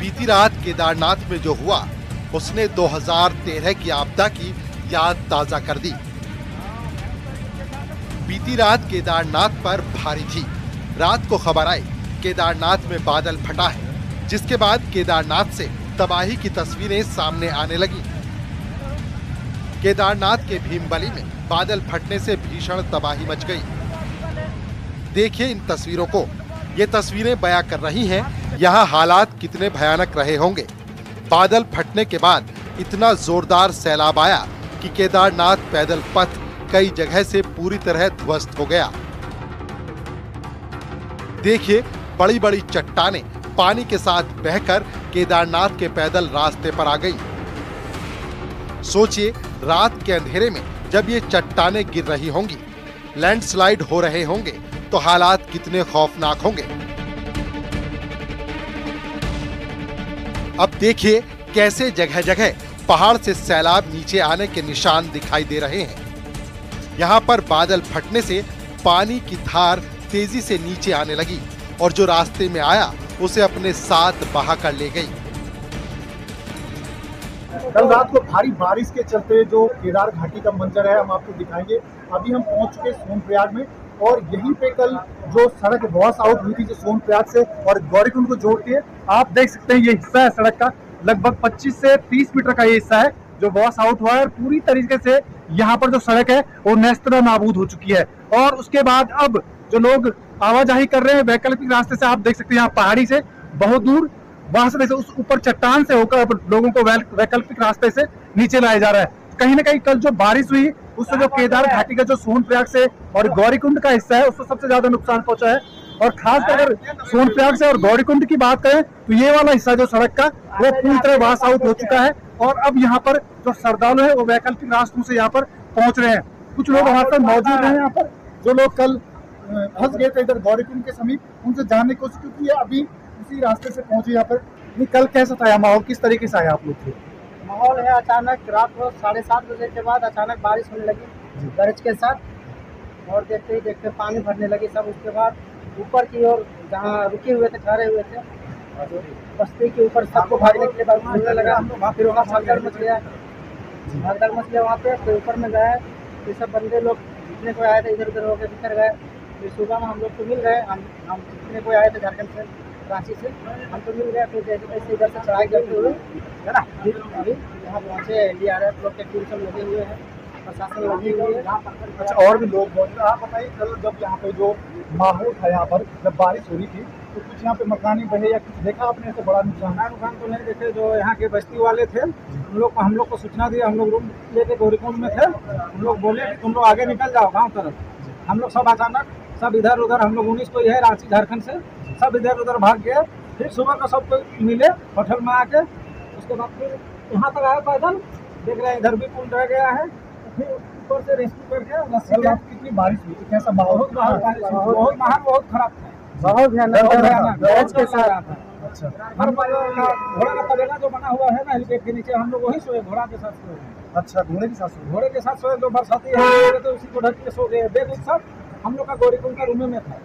बीती रात केदारनाथ में जो हुआ उसने 2013 की आपदा की याद ताजा कर दी। बीती रात केदारनाथ पर भारी थी। रात को खबर आई केदारनाथ में बादल फटा है, जिसके बाद केदारनाथ से तबाही की तस्वीरें सामने आने लगी। केदारनाथ के भीमबली में बादल फटने से भीषण तबाही मच गई। देखिए इन तस्वीरों को। ये तस्वीरें बयां कर रही हैं यहाँ हालात कितने भयानक रहे होंगे। बादल फटने के बाद इतना जोरदार सैलाब आया कि केदारनाथ पैदल पथ कई जगह से पूरी तरह ध्वस्त हो गया। देखिए बड़ी बड़ी चट्टानें पानी के साथ बहकर केदारनाथ के पैदल रास्ते पर आ गई। सोचिए रात के अंधेरे में जब ये चट्टानें गिर रही होंगी, लैंडस्लाइड हो रहे होंगे तो हालात कितने खौफनाक होंगे। अब देखिए कैसे जगह जगह पहाड़ से सैलाब नीचे आने के निशान दिखाई दे रहे हैं। यहाँ पर बादल फटने से पानी की धार तेजी से नीचे आने लगी और जो रास्ते में आया उसे अपने साथ बहा कर ले गई।
कल रात को भारी बारिश के चलते जो केदार घाटी का मंजर है हम आपको दिखाएंगे। अभी हम पहुंच चुके सोनप्रयाग में और यहीं पे कल जो सड़क वॉश आउट हुई थी जो सोनप्रयाग से और गौरीकुंड को जोड़ती है, आप देख सकते हैं ये हिस्सा है सड़क का, लगभग 25 से 30 मीटर का ये हिस्सा है जो वॉश आउट हुआ है और पूरी तरीके से यहाँ पर जो सड़क है वो नेस्तरा नाबूद हो चुकी है। और उसके बाद अब जो लोग आवाजाही कर रहे हैं वैकल्पिक रास्ते से, आप देख सकते हैं यहाँ पहाड़ी से बहुत दूर वहां से उस ऊपर चट्टान से होकर लोगों को वैकल्पिक रास्ते से नीचे लाया जा रहा है। कहीं ना कहीं कल जो बारिश हुई उससे जो केदार घाटी का जो सोनप्रयाग से और गौरीकुंड का हिस्सा है उसको सबसे ज्यादा नुकसान पहुंचा है। और खासकर अगर सोनप्रयाग से और गौरीकुंड की बात करें तो ये वाला हिस्सा जो सड़क का वो पूरी तरह वॉश आउट हो चुका है और अब यहाँ पर जो श्रद्धालु है वो वैकल्पिक रास्तों से यहाँ पर पहुंच रहे हैं। कुछ लोग वहां पर मौजूद हैं यहाँ पर जो लोग कल फंस गए थे इधर गौरीकुंड के समीप, उनसे जानने की कोशिश की है। अभी उसी रास्ते से पहुंचे यहाँ पर। कल कैसा था माहौल, किस तरीके से आए आप लोग थे?
माहौल है अचानक रात को 7:30 बजे के बाद अचानक बारिश होने लगी गरज के साथ और देखते ही देखते पानी भरने लगी सब। उसके बाद ऊपर की ओर जहाँ रुके हुए थे ठहरे हुए थे बस्ती के ऊपर सबको भागने के लिए घूमने लगा। फिर वहाँ भगदड़ मच गया वहाँ पे। फिर ऊपर में गए तो सब बंदे लोग जितने को आए थे इधर उधर होकर बिखर गए। फिर सुबह में हम लोग तो मिल गए, हम जितने को आए थे झारखंड से रांची से हम तो मिल गए। फिर जैसे तैसे इधर से चढ़ाई करते हुए है ना अभी यहाँ पहुँचे। NDRF लोग के टीम सब लगे हुए हैं, प्रशासन लगी हुई है।
अच्छा और भी लोग मौजूद हैं। आप बताइए कल जब यहाँ पे जो माहौल था यहाँ पर जब बारिश हो रही थी तो कुछ यहाँ पे मकाने बहे या कुछ देखा आपने? ऐसे बड़ा नुकसान
तो नहीं देखे। जो यहाँ के बस्ती वाले थे हम लोग को सूचना दिया। हम लोग रूम लेके गौरीकुंड में थे। हम लोग बोले कि तुम लोग आगे निकल जाओ गाँव तरफ। हम लोग सब अचानक सब इधर उधर, हम लोग 19 को ही है रांची झारखंड से, सब इधर उधर भाग गए। फिर सुबह को सब कोई मिले होटल में आके। उसके बाद फिर यहाँ तक आए पैदल, देख रहे हैं इधर भी पुल रह गया है। फिर ऊपर से रेस्क्यू करके
कितनी बारिश हुई थी, कैसा माहौल?
बहुत माहौल बहुत खराब था,
बहुत भयानक
के साथ। अच्छा घोड़ा का पलेला जो बना हुआ है ना हेलीपैड के नीचे, हम लोग वही सोए घोड़ा के साथ सोए।
अच्छा घोड़े के साथ सोए।
जो बरसाती है तो उसी को ढक के सो गए। बैग सब हम लोग का गौरीकुंड का रूम में था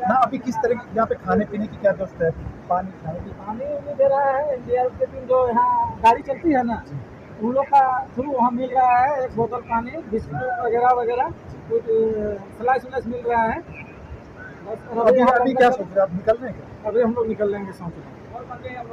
ना। अभी किस तरह यहाँ पे खाने पीने की क्या व्यवस्था है? पानी खाने की
पानी भी दे रहा है। NDRF के टीम जो यहाँ गाड़ी चलती है ना उन लोग का थ्रू वहाँ मिल रहा है। एक बोतल पानी, बिस्कुट वगैरह वगैरह कुछ स्लाइस मिल रहा है।
अभी क्या सोच रहे हैं आप? निकल रहे हैं?
अभी हम लोग निकल लेंगे सोच रहे हैं।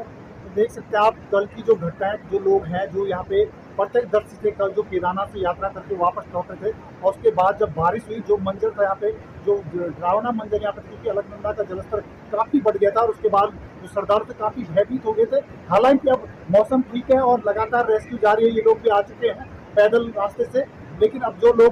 देख सकते हैं आप कल की जो घटनाएं, जो लोग हैं जो यहाँ पे प्रत्यक्षदर्शी थे कल जो केदारनाथ से यात्रा करके वापस लौटे थे और उसके बाद जब बारिश हुई जो मंजर था यहाँ पे, जो डरावना मंजर यहाँ पे, क्योंकि अलकनंदा का जलस्तर काफी बढ़ गया था और उसके बाद जो श्रद्धालु थे काफी भयभीत हो गए थे। हालांकि अब मौसम ठीक है और लगातार रेस्क्यू जारी है। ये लोग भी आ चुके हैं पैदल रास्ते से, लेकिन अब जो लोग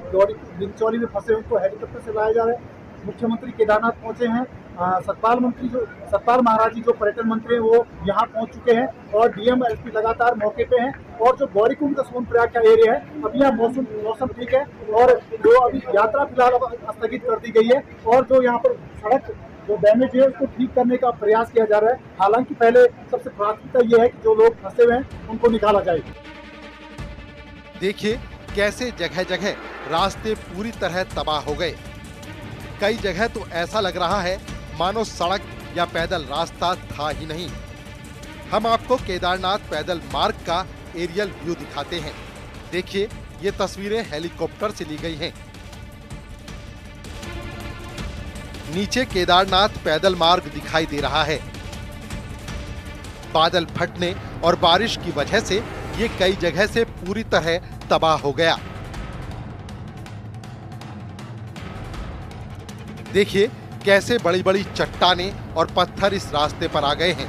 विंचौली में फंसे उनको हेलीकॉप्टर से लाए जा रहे हैं। मुख्यमंत्री केदारनाथ पहुंचे हैं सतपाल महाराज जी जो पर्यटन मंत्री हैं वो यहाँ पहुँच चुके हैं और डीएम एसपी लगातार मौके पे हैं। और जो गौरीकुंड का सोनप्रयाग का एरिया है, अभी यहाँ मौसम ठीक है और जो अभी यात्रा फिलहाल स्थगित कर दी गई है और जो यहाँ पर सड़क जो डैमेज है उसको ठीक करने का प्रयास किया जा रहा है। हालांकि पहले सबसे प्राथमिकता ये है कि जो लोग फंसे हुए हैं उनको निकाला जाए।
देखिए कैसे जगह जगह रास्ते पूरी तरह तबाह हो गए। कई जगह तो ऐसा लग रहा है मानो सड़क या पैदल रास्ता था ही नहीं। हम आपको केदारनाथ पैदल मार्ग का एरियल व्यू दिखाते हैं। देखिए ये तस्वीरें हेलीकॉप्टर से ली गई हैं। नीचे केदारनाथ पैदल मार्ग दिखाई दे रहा है। बादल फटने और बारिश की वजह से ये कई जगह से पूरी तरह तबाह हो गया। देखिए कैसे बड़ी बड़ी चट्टानें और पत्थर इस रास्ते पर आ गए हैं।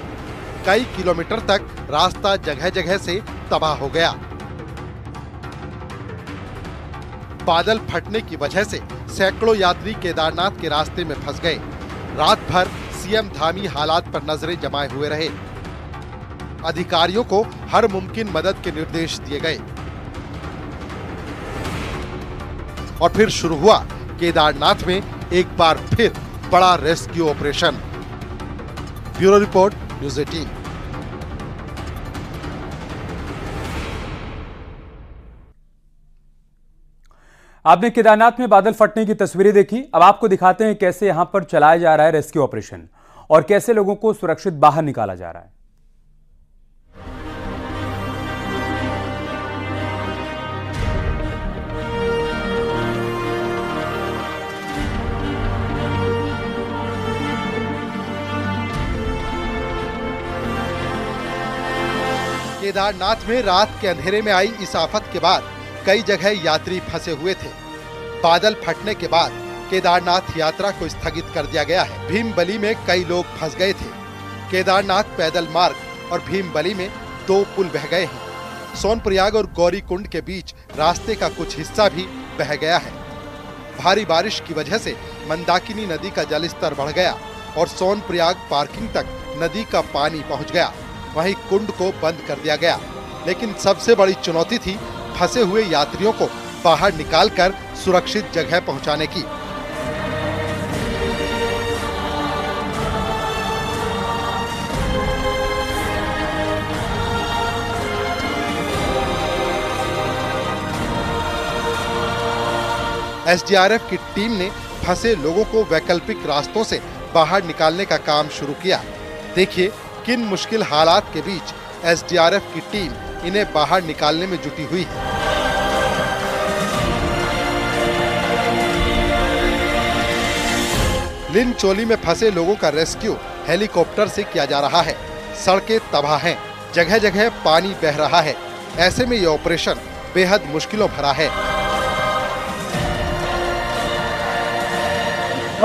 कई किलोमीटर तक रास्ता जगह जगह से तबाह हो गया। बादल फटने की वजह से सैकड़ों यात्री केदारनाथ के रास्ते में फंस गए। रात भर सीएम धामी हालात पर नजरें जमाए हुए रहे। अधिकारियों को हर मुमकिन मदद के निर्देश दिए गए और फिर शुरू हुआ केदारनाथ में एक बार फिर बड़ा rescue operation. Bureau report, news 18।
आपने केदारनाथ में बादल फटने की तस्वीरें देखी। अब आपको दिखाते हैं कैसे यहां पर चलाया जा रहा है रेस्क्यू ऑपरेशन और कैसे लोगों को सुरक्षित बाहर निकाला जा रहा है।
केदारनाथ में रात के अंधेरे में आई इस आफत के बाद कई जगह यात्री फंसे हुए थे। बादल फटने के बाद केदारनाथ यात्रा को स्थगित कर दिया गया है। भीमबली में कई लोग फंस गए थे। केदारनाथ पैदल मार्ग और भीमबली में 2 पुल बह गए हैं। सोनप्रयाग और गौरीकुंड के बीच रास्ते का कुछ हिस्सा भी बह गया है। भारी बारिश की वजह से मंदाकिनी नदी का जलस्तर बढ़ गया और सोनप्रयाग पार्किंग तक नदी का पानी पहुंच गया। वहीं कुंड को बंद कर दिया गया। लेकिन सबसे बड़ी चुनौती थी फंसे हुए यात्रियों को बाहर निकालकर सुरक्षित जगह पहुंचाने की। एसडीआरएफ की टीम ने फंसे लोगों को वैकल्पिक रास्तों से बाहर निकालने का काम शुरू किया। देखिए किन मुश्किल हालात के बीच एसडीआरएफ की टीम इन्हें बाहर निकालने में जुटी हुई है। लिनचोली में फंसे लोगों का रेस्क्यू हेलीकॉप्टर से किया जा रहा है। सड़कें तबाह हैं, जगह जगह पानी बह रहा है। ऐसे में ये ऑपरेशन बेहद मुश्किलों भरा है।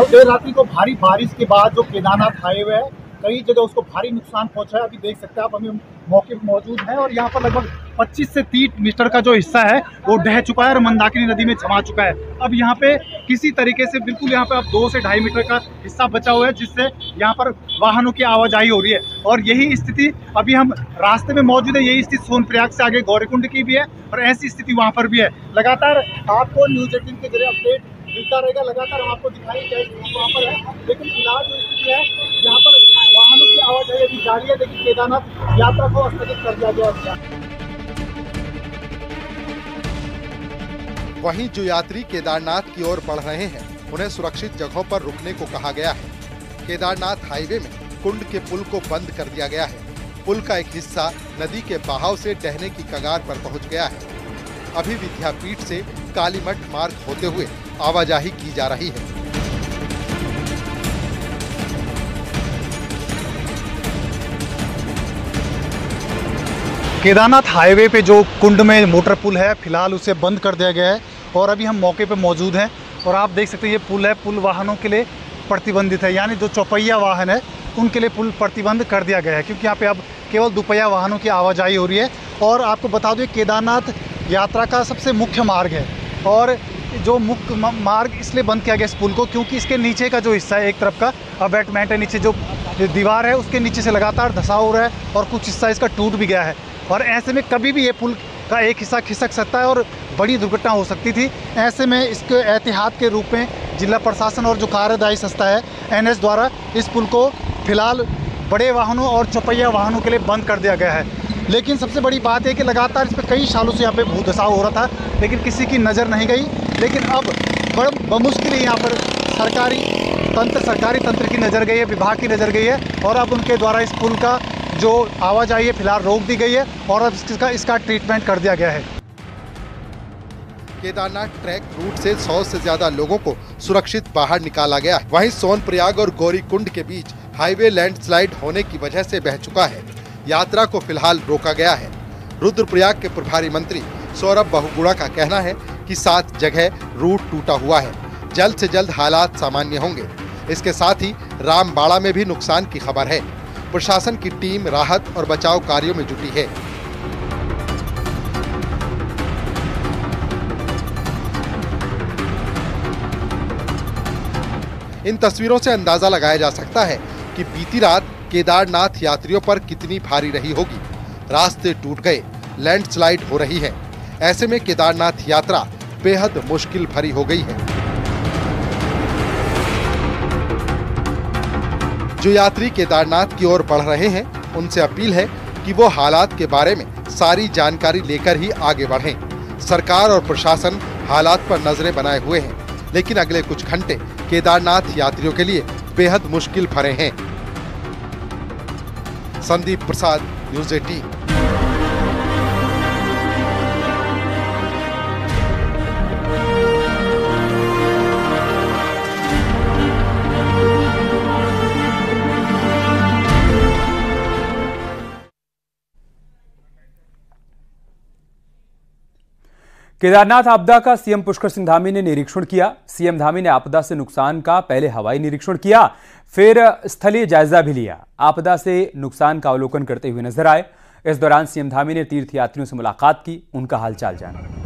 देर रात्रि को भारी बारिश के बाद जो केदारनाथ हाईवे है कई जगह उसको भारी नुकसान पहुंचा है। अभी देख सकते हैं आप, अभी मौके पर मौजूद हैं और यहाँ पर लगभग 25 से 30 मीटर का जो हिस्सा है वो बह चुका है और मंदाकिनी नदी में जमा चुका है। अब यहाँ पे किसी तरीके से बिल्कुल यहाँ पे अब 2 से 2.5 मीटर का हिस्सा बचा हुआ है जिससे यहाँ पर वाहनों की आवाजाही हो रही है। और यही स्थिति अभी हम रास्ते में मौजूद है। यही स्थिति सोनप्रयाग से आगे गौरीकुंड की भी है और ऐसी स्थिति वहाँ पर भी है। लगातार आपको न्यूज़ 18 के जरिए अपडेट मिलता रहेगा। लगातार हम आपको दिखाएंगे वहाँ पर है। लेकिन फिलहाल जो स्थिति है यहाँ पर वाहनों की आवाजाही अभी जारी है। लेकिन केदारनाथ यात्रा को स्थगित कर दिया गया है।
वहीं जो यात्री केदारनाथ की ओर बढ़ रहे हैं उन्हें सुरक्षित जगहों पर रुकने को कहा गया है। केदारनाथ हाईवे में कुंड के पुल को बंद कर दिया गया है। पुल का एक हिस्सा नदी के बहाव से ढहने की कगार पर पहुंच गया है। अभी विद्यापीठ से कालीमठ मार्ग होते हुए आवाजाही की जा रही है।
केदारनाथ हाईवे पे जो कुंड में मोटर पुल है फिलहाल उसे बंद कर दिया गया है और अभी हम मौके पे मौजूद हैं और आप देख सकते हैं ये पुल है। पुल वाहनों के लिए प्रतिबंधित है, यानी जो चौपहिया वाहन है उनके लिए पुल प्रतिबंध कर दिया गया है क्योंकि यहाँ पे अब केवल दुपहिया वाहनों की आवाजाही हो रही है। और आपको बता दूँ केदारनाथ यात्रा का सबसे मुख्य मार्ग है और जो मुख्य मार्ग इसलिए बंद किया गया इस पुल को, क्योंकि इसके नीचे का जो हिस्सा है, एक तरफ का अबैटमेंट है, नीचे जो दीवार है उसके नीचे से लगातार धंसाव हो रहा है और कुछ हिस्सा इसका टूट भी गया है। और ऐसे में कभी भी ये पुल का एक हिस्सा खिसक सकता है और बड़ी दुर्घटना हो सकती थी। ऐसे में इसके एहतियात के रूप में जिला प्रशासन और जो कार्यदायी संस्था है NH द्वारा इस पुल को फिलहाल बड़े वाहनों और चौपहिया वाहनों के लिए बंद कर दिया गया है। लेकिन सबसे बड़ी बात है कि लगातार इस पर कई सालों से यहाँ पे भूधसाव हो रहा था, लेकिन किसी की नज़र नहीं गई। लेकिन अब बमुश्किल यहाँ पर सरकारी तंत्र की नज़र गई है, विभाग की नज़र गई है और अब उनके द्वारा इस पुल का जो आवाजाही है फिलहाल रोक दी गई है और अब इसका ट्रीटमेंट कर दिया गया है।
केदारनाथ ट्रैक रूट से 100 से ज्यादा लोगों को सुरक्षित बाहर निकाला गया है। वहीं सोनप्रयाग और गौरीकुंड के बीच हाईवे लैंडस्लाइड होने की वजह से बह चुका है। यात्रा को फिलहाल रोका गया है। रुद्रप्रयाग के प्रभारी मंत्री सौरभ बहुगुणा का कहना है कि 7 जगह रूट टूटा हुआ है। जल्द से जल्द हालात सामान्य होंगे। इसके साथ ही रामबाड़ा में भी नुकसान की खबर है। प्रशासन की टीम राहत और बचाव कार्यों में जुटी है। इन तस्वीरों से अंदाजा लगाया जा सकता है कि बीती रात केदारनाथ यात्रियों पर कितनी भारी रही होगी। रास्ते टूट गए, लैंडस्लाइड हो रही है। ऐसे में केदारनाथ यात्रा बेहद मुश्किल भरी हो गई है। जो यात्री केदारनाथ की ओर बढ़ रहे हैं, उनसे अपील है कि वो हालात के बारे में सारी जानकारी लेकर ही आगे बढ़ें। सरकार और प्रशासन हालात पर नजरें बनाए हुए हैं, लेकिन अगले कुछ घंटे केदारनाथ यात्रियों के लिए बेहद मुश्किल भरे हैं। संदीप प्रसाद, न्यूज़ 18।
केदारनाथ आपदा का सीएम पुष्कर सिंह धामी ने निरीक्षण किया। सीएम धामी ने आपदा से नुकसान का पहले हवाई निरीक्षण किया, फिर स्थलीय जायजा भी लिया। आपदा से नुकसान का अवलोकन करते हुए नजर आए। इस दौरान सीएम धामी ने तीर्थयात्रियों से मुलाकात की, उनका हालचाल जाना।